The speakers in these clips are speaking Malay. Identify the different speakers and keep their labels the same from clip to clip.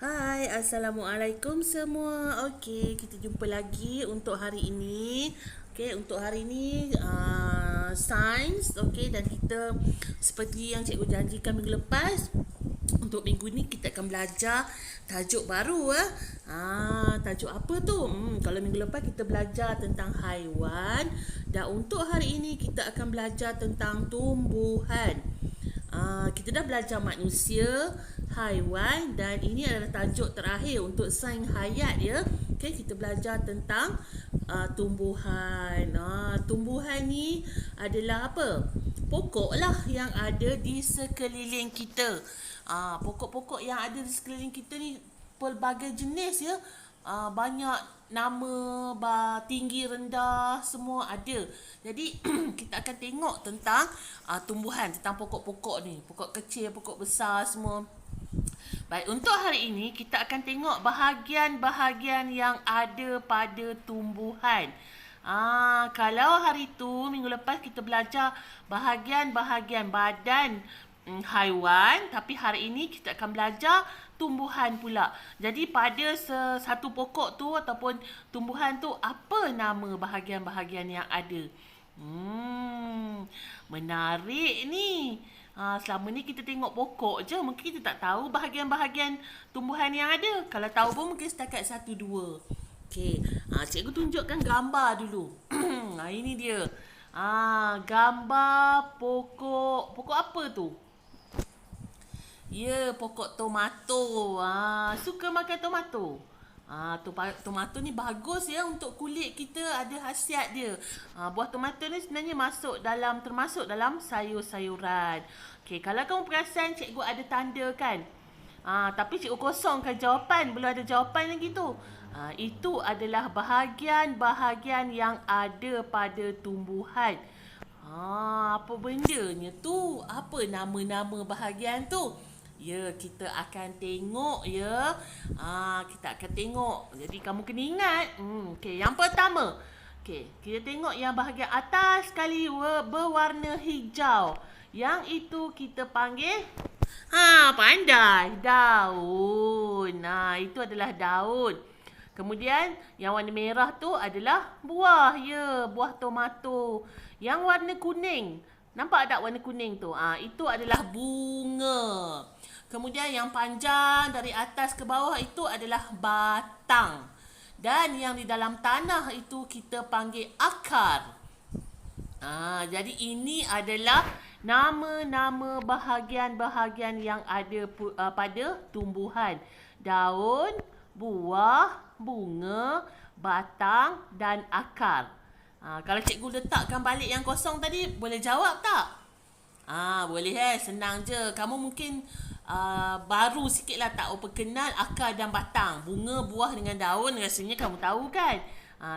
Speaker 1: Hai, Assalamualaikum semua. Okey, kita jumpa lagi untuk hari ini. Okey, untuk hari ini sains. Okey, dan kita seperti yang cikgu janjikan minggu lepas, untuk minggu ni kita akan belajar tajuk baru. Tajuk apa tu? Kalau minggu lepas kita belajar tentang haiwan, dan untuk hari ini kita akan belajar tentang tumbuhan. Kita dah belajar manusia, haiwan, dan ini adalah tajuk terakhir untuk sains hayat ya. Okay, kita belajar tentang tumbuhan. Tumbuhan ni adalah apa? Pokok lah yang ada di sekeliling kita. Pokok-pokok yang ada di sekeliling kita ni pelbagai jenis ya. Banyak nama, tinggi, rendah, semua ada. Jadi kita akan tengok tentang tumbuhan, tentang pokok-pokok ni. Pokok kecil, pokok besar, semua. Baik, untuk hari ini kita akan tengok bahagian-bahagian yang ada pada tumbuhan. Kalau hari tu, minggu lepas kita belajar bahagian-bahagian badan haiwan, tapi hari ini kita akan belajar tumbuhan pula. Jadi pada satu pokok tu ataupun tumbuhan tu, apa nama bahagian-bahagian yang ada? Menarik ni. Selama ni kita tengok pokok je, mungkin kita tak tahu bahagian-bahagian tumbuhan yang ada. Kalau tahu pun mungkin setakat 1-2. Okey, cikgu tunjukkan gambar dulu. Ini dia. Gambar pokok. Pokok apa tu? Ya, pokok tomato. Suka makan tomato? Tomato ni bagus ya untuk kulit kita, ada khasiat dia. Buah tomato ni sebenarnya termasuk dalam sayur-sayuran. Okey, kalau kamu perasan cikgu ada tanda kan? Tapi cikgu kosongkan jawapan, belum ada jawapan lagi tu. Itu adalah bahagian-bahagian yang ada pada tumbuhan. Apa bendanya tu? Apa nama-nama bahagian tu? Ya, kita akan tengok ya. Kita akan tengok. Jadi kamu kena ingat. Okey, yang pertama. Okey, kita tengok yang bahagian atas sekali berwarna hijau. Yang itu kita panggil pandai. Daun. Itu adalah daun. Kemudian yang warna merah tu adalah buah ya, buah tomato. Yang warna kuning. Nampak tak warna kuning tu? Itu adalah bunga. Kemudian yang panjang dari atas ke bawah itu adalah batang. Dan yang di dalam tanah itu kita panggil akar. Jadi ini adalah nama-nama bahagian-bahagian yang ada pada tumbuhan. Daun, buah, bunga, batang dan akar. Kalau cikgu letakkan balik yang kosong tadi, boleh jawab tak? Boleh senang je. Kamu mungkin baru sikit lah tak kenal akar dan batang. Bunga, buah dengan daun rasanya kamu tahu kan?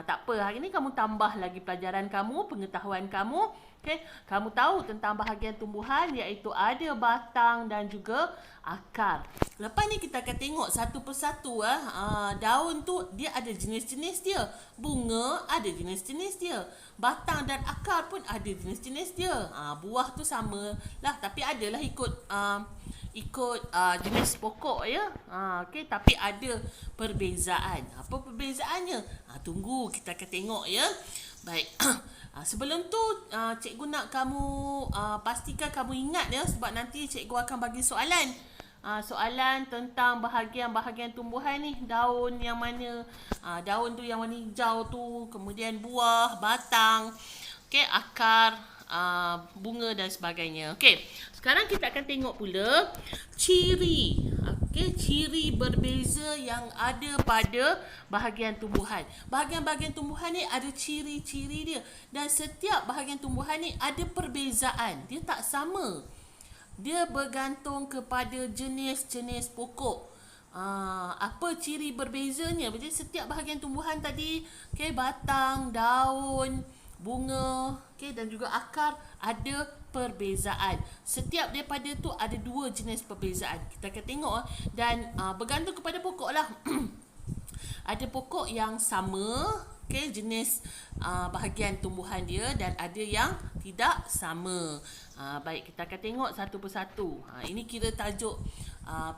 Speaker 1: Tak apa, hari ni kamu tambah lagi pelajaran kamu, pengetahuan kamu. Okay? Kamu tahu tentang bahagian tumbuhan iaitu ada batang dan juga akar. Lepas ni kita akan tengok satu persatu. Daun tu dia ada jenis-jenis dia. Bunga ada jenis-jenis dia. Batang dan akar pun ada jenis-jenis dia. Buah tu sama lah, tapi adalah ikut jenis pokok ya. Okay, tapi ada perbezaan. Apa perbezaannya? Tunggu kita akan tengok ya. Baik. Sebelum tu cikgu nak kamu pastikan kamu ingat ya, sebab nanti cikgu akan bagi soalan. Soalan tentang bahagian-bahagian tumbuhan ni. Daun yang mana? Daun tu yang warna hijau tu, kemudian buah, batang, okay, akar, bunga dan sebagainya. Okey, sekarang kita akan tengok pula ciri. Okey, ciri berbeza yang ada pada bahagian tumbuhan. Bahagian-bahagian tumbuhan ni ada ciri-ciri dia, dan setiap bahagian tumbuhan ni ada perbezaan. Dia tak sama. Dia bergantung kepada jenis-jenis pokok. Apa ciri berbezanya? Jadi setiap bahagian tumbuhan tadi, okay, batang, daun, bunga, okay, dan juga akar ada perbezaan. Setiap daripada tu ada 2 jenis perbezaan. Kita akan tengok dan bergantung kepada pokok lah. Ada pokok yang sama, Okay, jenis bahagian tumbuhan dia dan ada yang tidak sama. Baik, kita akan tengok satu persatu. Ini kira tajuk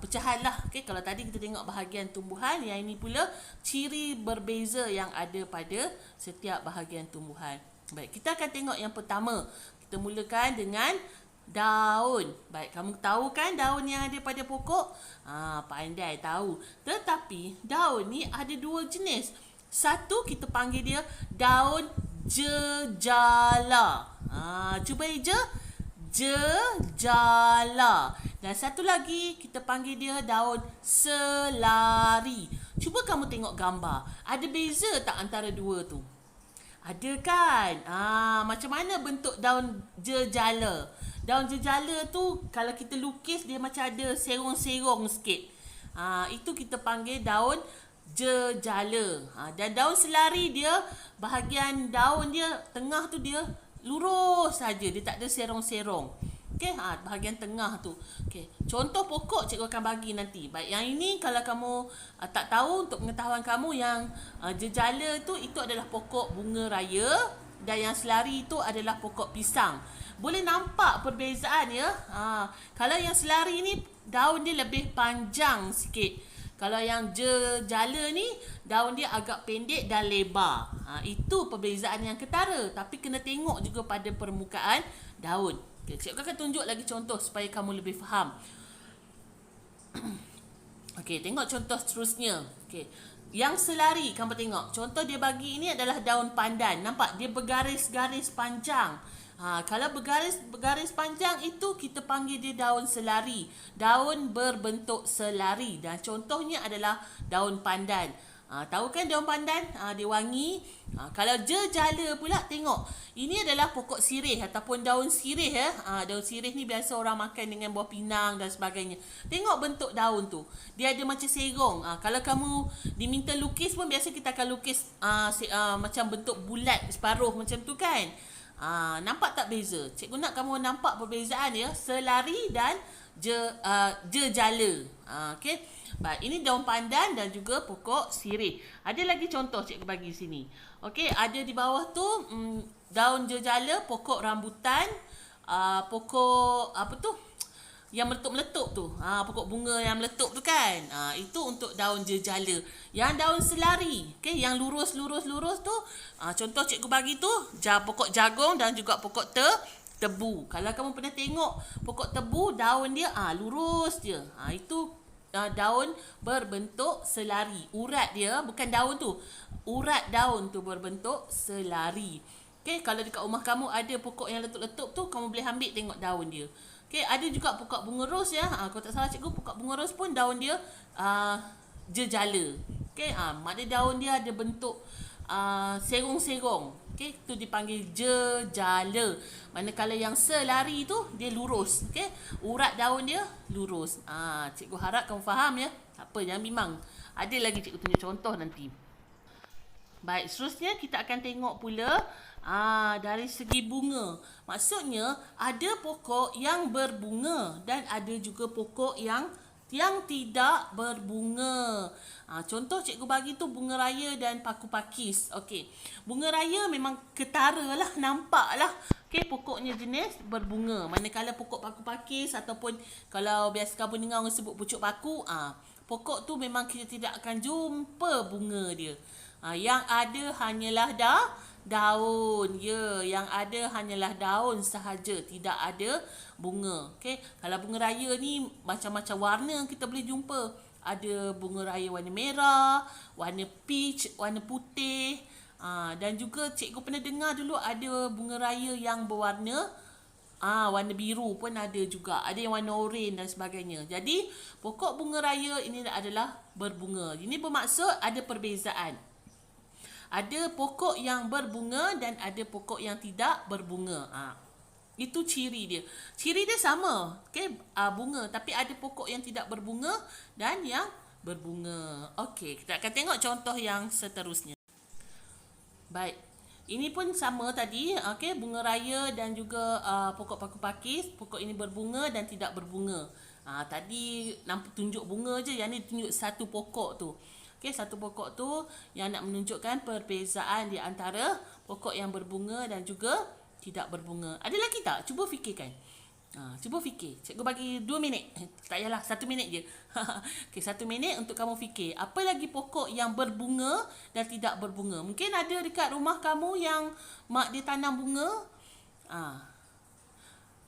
Speaker 1: pecahan lah. Okay, kalau tadi kita tengok bahagian tumbuhan, yang ini pula ciri berbeza yang ada pada setiap bahagian tumbuhan. Baik, kita akan tengok yang pertama. Kita mulakan dengan daun. Baik, kamu tahu kan daun yang ada pada pokok? Pandai tahu. Tetapi daun ni ada dua jenis. Satu kita panggil dia daun jejala. Cuba je. Jejala. Dan satu lagi kita panggil dia daun selari. Cuba kamu tengok gambar. Ada beza tak antara dua tu? Ada kan? Macam mana bentuk daun jejala? Daun jejala tu kalau kita lukis dia macam ada serong-serong sikit. Itu kita panggil daun jejala. Dan daun selari dia bahagian daun dia tengah tu dia lurus saja, dia tak ada serong-serong. Okey, bahagian tengah tu. Okey, contoh pokok cikgu akan bagi nanti. Baik, yang ini kalau kamu tak tahu, untuk pengetahuan kamu, yang jejala tu itu adalah pokok bunga raya dan yang selari itu adalah pokok pisang. Boleh nampak perbezaan ya. Kalau yang selari ni daun dia lebih panjang sikit. Kalau yang jejala ni daun dia agak pendek dan lebar. Itu perbezaan yang ketara. Tapi kena tengok juga pada permukaan daun. Okay, cikgu akan tunjuk lagi contoh supaya kamu lebih faham. Okey, tengok contoh seterusnya. Okey. Yang selari kamu tengok. Contoh dia bagi ini adalah daun pandan. Nampak dia bergaris-garis panjang. Kalau bergaris panjang itu kita panggil dia daun selari. Daun berbentuk selari. Dan contohnya adalah daun pandan. Tahu kan daun pandan? Dia wangi. Kalau jejala pula tengok. Ini adalah pokok sirih ataupun daun sirih ya. Daun sirih ni biasa orang makan dengan buah pinang dan sebagainya. Tengok bentuk daun tu. Dia ada macam serong. Kalau kamu diminta lukis pun biasa kita akan lukis macam bentuk bulat separuh macam tu kan. Nampak tak beza? Cikgu nak kamu nampak perbezaan ya, selari dan jejala. Okey. Baik, ini daun pandan dan juga pokok sirih. Ada lagi contoh cikgu bagi sini. Okey, ada di bawah tu daun jejala, pokok rambutan, pokok apa tu? Yang meletup-meletup tu. Pokok bunga yang meletup tu kan. Itu untuk daun jejala. Yang daun selari, okey, yang lurus-lurus tu, contoh cikgu bagi tu, pokok jagung dan juga pokok tebu. Kalau kamu pernah tengok pokok tebu, daun dia lurus dia. Itu daun berbentuk selari. Urat dia, bukan daun tu. Urat daun tu berbentuk selari. Okey, kalau dekat rumah kamu ada pokok yang letup-letup tu, kamu boleh ambil tengok daun dia. Okey, ada juga pokok bunga ros ya. Kalau tak salah cikgu, pokok bunga ros pun daun dia jejala. Okey, maknanya daun dia ada bentuk serong-serong. Okey, tu dipanggil jejala. Manakala yang selari tu dia lurus. Okey, urat daun dia lurus. Cikgu harap kamu faham ya. Tak apa, jangan bimbang. Ada lagi cikgu tunjuk contoh nanti. Baik, seterusnya kita akan tengok pula dari segi bunga. Maksudnya ada pokok yang berbunga dan ada juga pokok yang tidak berbunga. Contoh cikgu bagi tu bunga raya dan paku pakis. Okey. Bunga raya memang ketara lah, nampak lah. Okey, pokoknya jenis berbunga. Manakala pokok paku pakis ataupun kalau biasa kamu dengar orang sebut pucuk paku, pokok tu memang kita tidak akan jumpa bunga dia. Yang ada hanyalah daun. Ya, yang ada hanyalah daun sahaja, tidak ada bunga. Okey, kalau bunga raya ni macam-macam warna kita boleh jumpa. Ada bunga raya warna merah, warna peach, warna putih. Dan juga cikgu pernah dengar dulu ada bunga raya yang berwarna warna biru pun ada juga. Ada yang warna oranye dan sebagainya. Jadi, pokok bunga raya ini adalah berbunga. Ini bermaksud ada perbezaan. Ada pokok yang berbunga dan ada pokok yang tidak berbunga. Itu ciri dia. Ciri dia sama. Okay? Bunga. Tapi ada pokok yang tidak berbunga dan yang berbunga. Okey, kita akan tengok contoh yang seterusnya. Baik. Ini pun sama tadi. Okay? Bunga raya dan juga pokok paku pakis. Pokok ini berbunga dan tidak berbunga. Tadi nampak tunjuk bunga je. Yang ni tunjuk satu pokok tu. Okey, satu pokok tu yang nak menunjukkan perbezaan di antara pokok yang berbunga dan juga tidak berbunga. Ada lagi tak? Cuba fikirkan. Cuba fikir. Cikgu bagi 2 minit. Tak payahlah, 1 minit je. Okey, 1 minit untuk kamu fikir. Apa lagi pokok yang berbunga dan tidak berbunga? Mungkin ada dekat rumah kamu yang mak dia tanam bunga.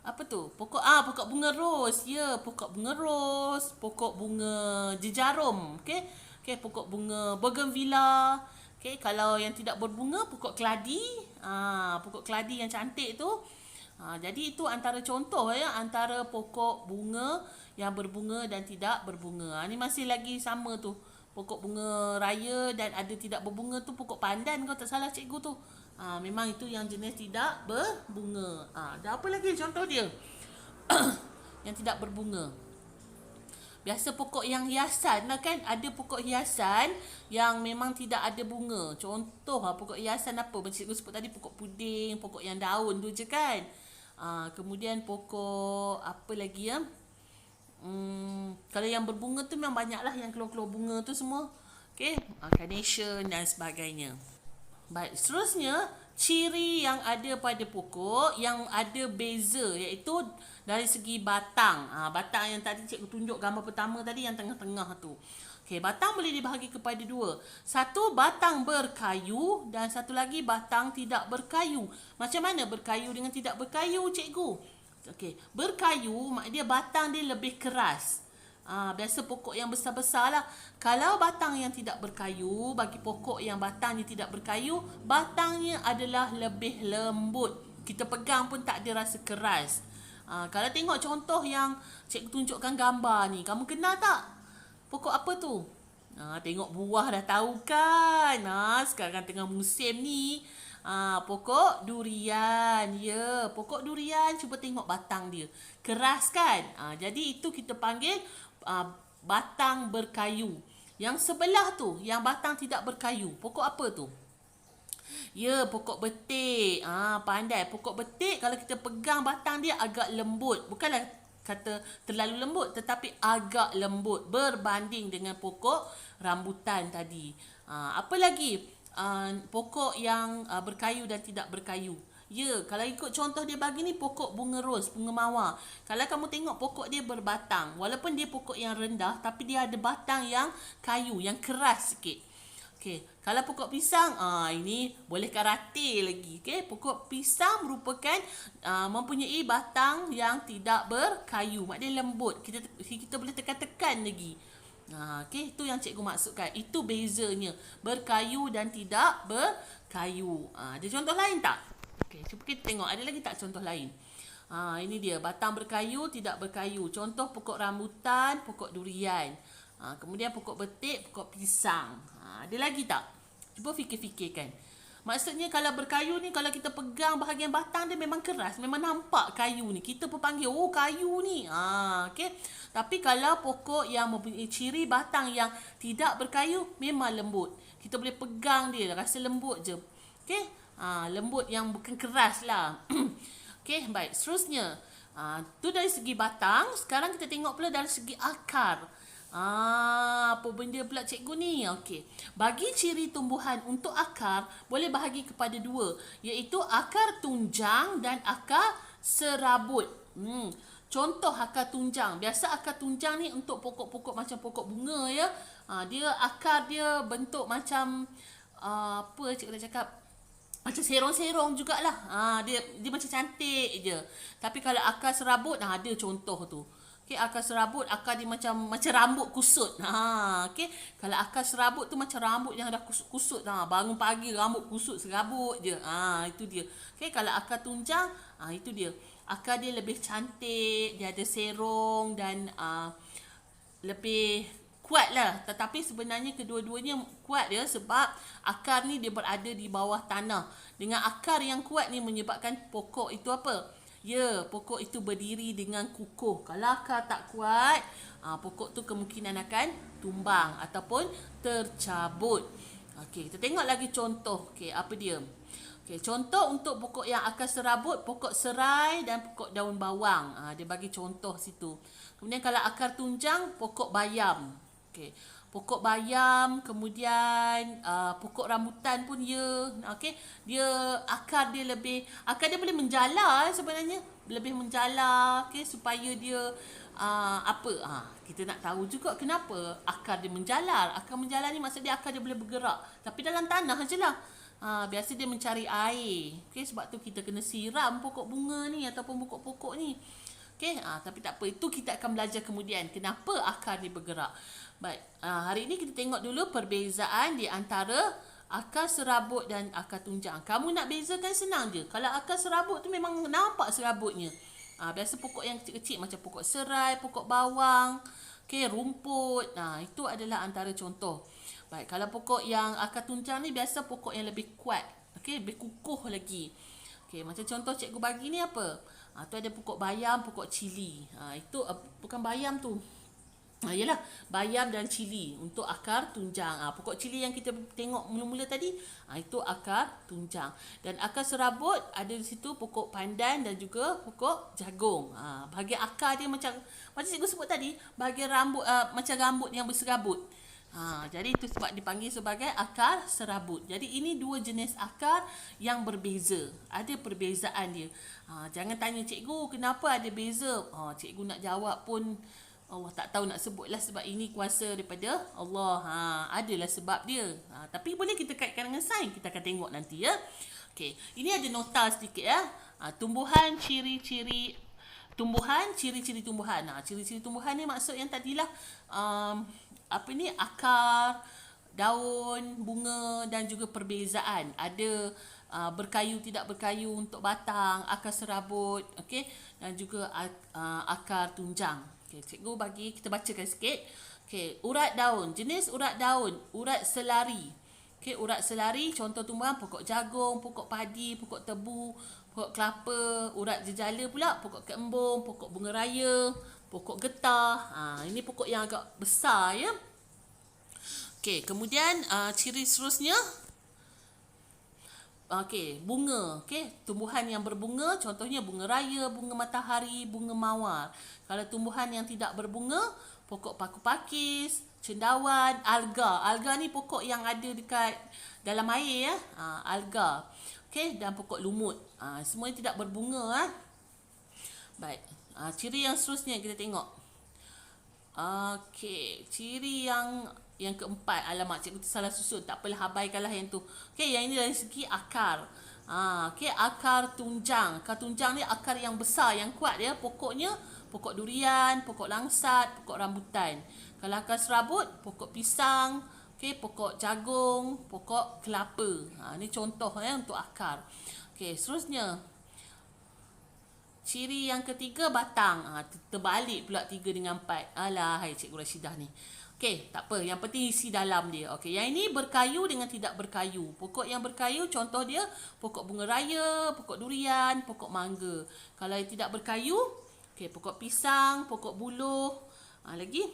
Speaker 1: Apa tu? Pokok bunga ros. Ya, pokok bunga ros, pokok bunga jejarum. Okey. Okey, pokok bunga bougainvillea. Okey, kalau yang tidak berbunga, pokok keladi. Pokok keladi yang cantik tu. Jadi itu antara contoh ya, antara pokok bunga yang berbunga dan tidak berbunga. Ni masih lagi sama tu. Pokok bunga raya dan ada tidak berbunga tu pokok pandan, kau tak salah cikgu tu. Memang itu yang jenis tidak berbunga. Dan apa lagi contoh dia? Yang tidak berbunga. Biasa pokok yang hiasan lah kan. Ada pokok hiasan yang memang tidak ada bunga. Contoh pokok hiasan apa? Macam cikgu sebut tadi, pokok puding, pokok yang daun tu je kan. Kemudian pokok apa lagi ya? Kalau yang berbunga tu memang banyak lah yang keluar-keluar bunga tu semua. Okay, carnation dan sebagainya. Baik, seterusnya ciri yang ada pada pokok yang ada beza, iaitu dari segi batang. Batang yang tadi cikgu tunjuk gambar pertama tadi yang tengah-tengah tu. Okey, batang boleh dibahagi kepada dua. Satu, batang berkayu dan satu lagi batang tidak berkayu. Macam mana berkayu dengan tidak berkayu, cikgu? Okey, berkayu mak dia batang dia lebih keras. Biasa pokok yang besar-besar lah. Kalau batang yang tidak berkayu, bagi pokok yang batangnya tidak berkayu, batangnya adalah lebih lembut. Kita pegang pun tak ada rasa keras. Kalau tengok contoh yang cikgu tunjukkan gambar ni, kamu kenal tak? Pokok apa tu? Tengok buah dah tahu kan? Sekarang tengah musim ni. Pokok durian. Ya, pokok durian, cuba tengok batang dia. Keras kan? Jadi itu kita panggil batang berkayu. Yang sebelah tu, yang batang tidak berkayu, pokok apa tu? Ya, pokok betik. Pandai. Pokok betik kalau kita pegang batang dia agak lembut. Bukanlah kata terlalu lembut, tetapi agak lembut berbanding dengan pokok rambutan tadi. Apa lagi? Pokok yang berkayu dan tidak berkayu. Ya, kalau ikut contoh dia bagi ni, pokok bunga ros, bunga mawar. Kalau kamu tengok pokok dia berbatang, walaupun dia pokok yang rendah, tapi dia ada batang yang kayu, yang keras sikit. Okey, kalau pokok pisang, ini boleh karate lagi. Okey, pokok pisang merupakan mempunyai batang yang tidak berkayu, maknanya lembut. Kita boleh tekan-tekan lagi. Okey, itu yang cikgu maksudkan. Itu bezanya berkayu dan tidak berkayu. Ada contoh lain tak? Okey, cuba kita tengok ada lagi tak contoh lain. Ini dia batang berkayu, tidak berkayu. Contoh pokok rambutan, pokok durian. Kemudian pokok betik, pokok pisang. Ada lagi tak? Cuba fikir-fikirkan. Maksudnya kalau berkayu ni, kalau kita pegang bahagian batang dia memang keras, memang nampak kayu ni. Kita pun panggil, oh kayu ni. Okay. Tapi kalau pokok yang mempunyai ciri batang yang tidak berkayu, memang lembut. Kita boleh pegang dia, rasa lembut je. Okay. Lembut yang bukan keras lah. Okay, baik. Seterusnya, tu dari segi batang. Sekarang kita tengok pula dari segi akar. Apa benda pula cikgu ni? Okey. Bagi ciri tumbuhan untuk akar boleh bahagi kepada dua, iaitu akar tunjang dan akar serabut. Contoh akar tunjang. Biasa akar tunjang ni untuk pokok-pokok macam pokok bunga ya. Dia akar dia bentuk macam apa cikgu nak cakap? Macam serong-serong jugalah. Dia macam cantik je. Tapi kalau akar serabut, ada contoh tu. Okay, akar serabut, akar dia macam rambut kusut. Okay. Kalau akar serabut tu macam rambut yang dah kusut-kusut. Bangun pagi rambut kusut serabut je. Itu dia. Okay, kalau akar tunjang, itu dia. Akar dia lebih cantik, dia ada serong dan lebih kuat lah. Tetapi sebenarnya kedua-duanya kuat dia sebab akar ni dia berada di bawah tanah. Dengan akar yang kuat ni menyebabkan pokok itu apa? Ya, pokok itu berdiri dengan kukuh. Kalau akar tak kuat, pokok tu kemungkinan akan tumbang ataupun tercabut. Okey, kita tengok lagi contoh. Okey, apa dia? Okey, contoh untuk pokok yang akar serabut, pokok serai dan pokok daun bawang. Dia bagi contoh situ. Kemudian kalau akar tunjang, pokok bayam. Okey. pokok bayam, kemudian pokok rambutan pun ya. Okey, akar dia boleh menjala sebenarnya, lebih menjala, okey, supaya dia kita nak tahu juga kenapa akar dia menjalar. Akar menjalar ni maksud dia akar dia boleh bergerak, tapi dalam tanah je lah. Biasa dia mencari air. Okey, sebab tu kita kena siram pokok bunga ni ataupun pokok-pokok ni. Okey, tapi tak apa, itu kita akan belajar kemudian kenapa akar dia bergerak. Baik, hari ini kita tengok dulu perbezaan di antara akar serabut dan akar tunjang. Kamu nak bezakan senang je. Kalau akar serabut tu memang nampak serabutnya. Biasa pokok yang kecil-kecil macam pokok serai, pokok bawang, okey, rumput. Itu adalah antara contoh. Baik, kalau pokok yang akar tunjang ni biasa pokok yang lebih kuat, okey, lebih kukuh lagi. Okey, macam contoh cikgu bagi ni apa? Tu ada pokok bayam, pokok cili. Itu bukan bayam tu. Yalah, bayam dan cili untuk akar tunjang. Pokok cili yang kita tengok mula-mula tadi, itu akar tunjang. Dan akar serabut ada di situ pokok pandan dan juga pokok jagung. Bahagian akar dia macam cikgu sebut tadi, bahagian rambut macam rambut yang berserabut. Jadi itu sebab dipanggil sebagai akar serabut. Jadi ini dua jenis akar yang berbeza. Ada perbezaan dia. Jangan tanya cikgu kenapa ada beza. Cikgu nak jawab pun Allah tak tahu nak sebutlah, sebab ini kuasa daripada Allah. Adalah sebab dia. Tapi boleh kita kaitkan dengan sains. Kita akan tengok nanti ya. Okey, ini ada nota sedikit ya. Tumbuhan, ciri-ciri tumbuhan. Ciri-ciri tumbuhan ni maksud yang tadilah akar, daun, bunga dan juga perbezaan. Ada berkayu tidak berkayu untuk batang, akar serabut, okey, dan juga akar tunjang. Okey, cikgu bagi kita bacakan sikit. Okey, urat daun, jenis urat daun, urat selari. Okey, urat selari contoh tumbuhan pokok jagung, pokok padi, pokok tebu, pokok kelapa. Urat jejala pula pokok keembung, pokok bunga raya, pokok getah. Ini pokok yang agak besar ya. Okey, kemudian ciri seterusnya. Okey, bunga. Okey, tumbuhan yang berbunga contohnya bunga raya, bunga matahari, bunga mawar. Kalau tumbuhan yang tidak berbunga, pokok paku pakis, cendawan, alga. Alga ni pokok yang ada dekat dalam air ya. Alga. Okey, dan pokok lumut. Semua tidak berbunga. Baik. Ciri yang seterusnya kita tengok. Okey, ciri yang keempat. Alamak, cikgu salah susun. Tak apalah, abaikanlah yang tu. Okey, yang ini dari segi akar. Okey, akar tunjang. Akar tunjang ni akar yang besar, yang kuat ya. Pokoknya pokok durian, pokok langsat, pokok rambutan. Kalau akar serabut, pokok pisang, okey, pokok jagung, pokok kelapa. Ni contoh ya untuk akar. Okey, seterusnya. Ciri yang ketiga, batang. Terbalik pula 3 dengan 4. Alah, hai Cikgu Rashidah ni. Okey, tak apa. Yang penting isi dalam dia. Okey, yang ini berkayu dengan tidak berkayu. Pokok yang berkayu, contoh dia, pokok bunga raya, pokok durian, pokok mangga. Kalau yang tidak berkayu, okey, pokok pisang, pokok buluh. Lagi?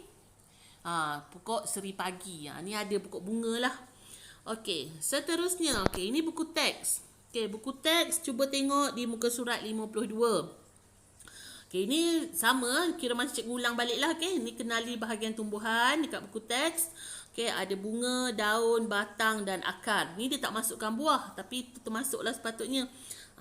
Speaker 1: Pokok seri pagi. Ni ada pokok bunga lah. Okey, seterusnya. Okey, ini buku teks. Okey, buku teks, cuba tengok di muka surat 52. Okay, ini sama, kira macam cikgu ulang balik lah. Okay, ini kenali bahagian tumbuhan dekat buku teks. Okay, ada bunga, daun, batang dan akar. Ni dia tak masukkan buah, tapi itu termasuklah sepatutnya.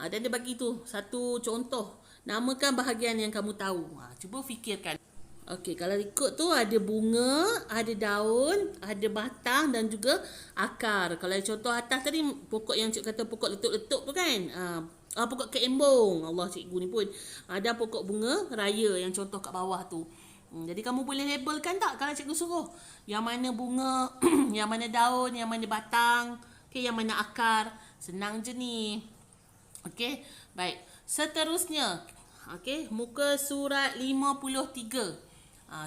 Speaker 1: Dan dia bagi tu satu contoh. Namakan bahagian yang kamu tahu. Cuba fikirkan. Okay, kalau ikut tu ada bunga, ada daun, ada batang dan juga akar. Kalau contoh atas tadi, pokok yang cikgu kata pokok letup-letup tu kan. Pokok keembung. Allah, cikgu ni pun. Ada pokok bunga raya yang contoh kat bawah tu. Jadi kamu boleh labelkan tak kalau cikgu suruh? Yang mana bunga, yang mana daun, yang mana batang, okay, yang mana akar. Senang je ni. Okey, baik. Seterusnya, okey, muka surat 53.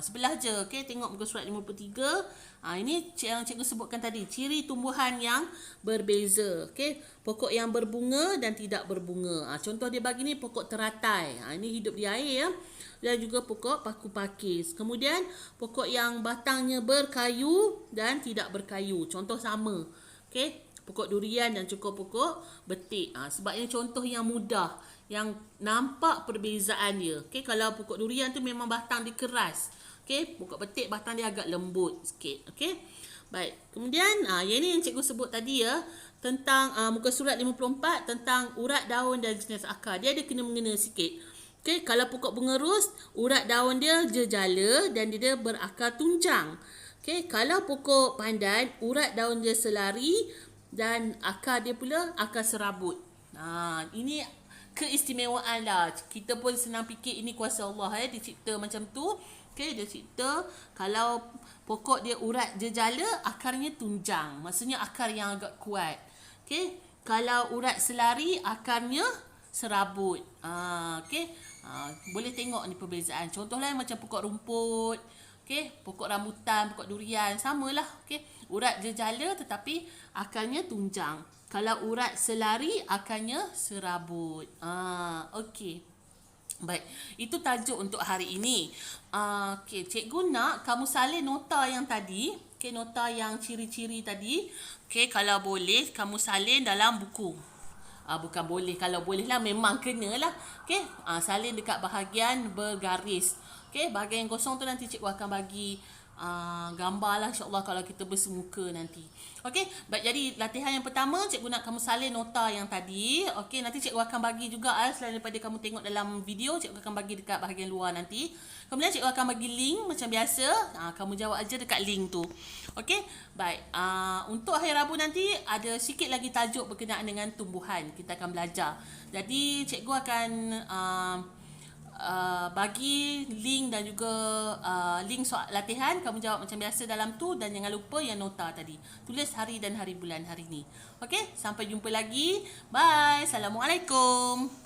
Speaker 1: Sebelah je, okey, tengok muka surat 53. Ini yang cikgu sebutkan tadi, ciri tumbuhan yang berbeza. Okey, pokok yang berbunga dan tidak berbunga. Contoh dia bagi ni pokok teratai. Ini hidup di air ya. Dan juga pokok paku pakis. Kemudian pokok yang batangnya berkayu dan tidak berkayu. Contoh sama. Okey, pokok durian dan juga pokok betik. Sebab ini contoh yang mudah, yang nampak perbezaan dia. Okey, kalau pokok durian tu memang batang dia keras. Okey, pokok betik batang dia agak lembut sikit. Okey. Baik. Kemudian yang ini yang cikgu sebut tadi ya, tentang muka surat 54 tentang urat daun dan jenis akar. Dia ada kena-mengena sikit. Okey, kalau pokok pengerus, urat daun dia jejala dan dia berakar tunjang. Okey, kalau pokok pandan, urat daun dia selari dan akar dia pula akar serabut. Ini keistimewaan lah. Kita pun senang fikir ini kuasa Allah dia cipta macam tu. Okey, dia cipta kalau pokok dia urat jejala, akarnya tunjang. Maksudnya akar yang agak kuat. Okey, kalau urat selari, akarnya serabut. Okey, boleh tengok ni perbezaan. Contoh lain macam pokok rumput. Okey, pokok rambutan, pokok durian, samalah. Okey, urat jejala tetapi akarnya tunjang. Kalau urat selari, akarnya serabut. Okey. Baik, itu tajuk untuk hari ini. Okey, cikgu nak kamu salin nota yang tadi. Okey, nota yang ciri-ciri tadi. Okey, kalau boleh kamu salin dalam buku. Bukan boleh, kalau boleh lah memang kena lah. Okey, salin dekat bahagian bergaris. Okey, bahagian yang kosong tu nanti cikgu akan bagi gambar lah insyaAllah kalau kita bersemuka nanti. Okey, baik, jadi latihan yang pertama cikgu nak kamu salin nota yang tadi. Okey, nanti cikgu akan bagi juga selain daripada kamu tengok dalam video, cikgu akan bagi dekat bahagian luar nanti. Kemudian cikgu akan bagi link macam biasa. Kamu jawab aja dekat link tu. Okey, baik. Untuk hari Rabu nanti ada sikit lagi tajuk berkenaan dengan tumbuhan. Kita akan belajar. Jadi cikgu akan bagi link dan juga link soal latihan. Kamu jawab macam biasa dalam tu dan jangan lupa yang nota tadi. Tulis hari dan hari bulan hari ni. Okey, sampai jumpa lagi. Bye. Assalamualaikum.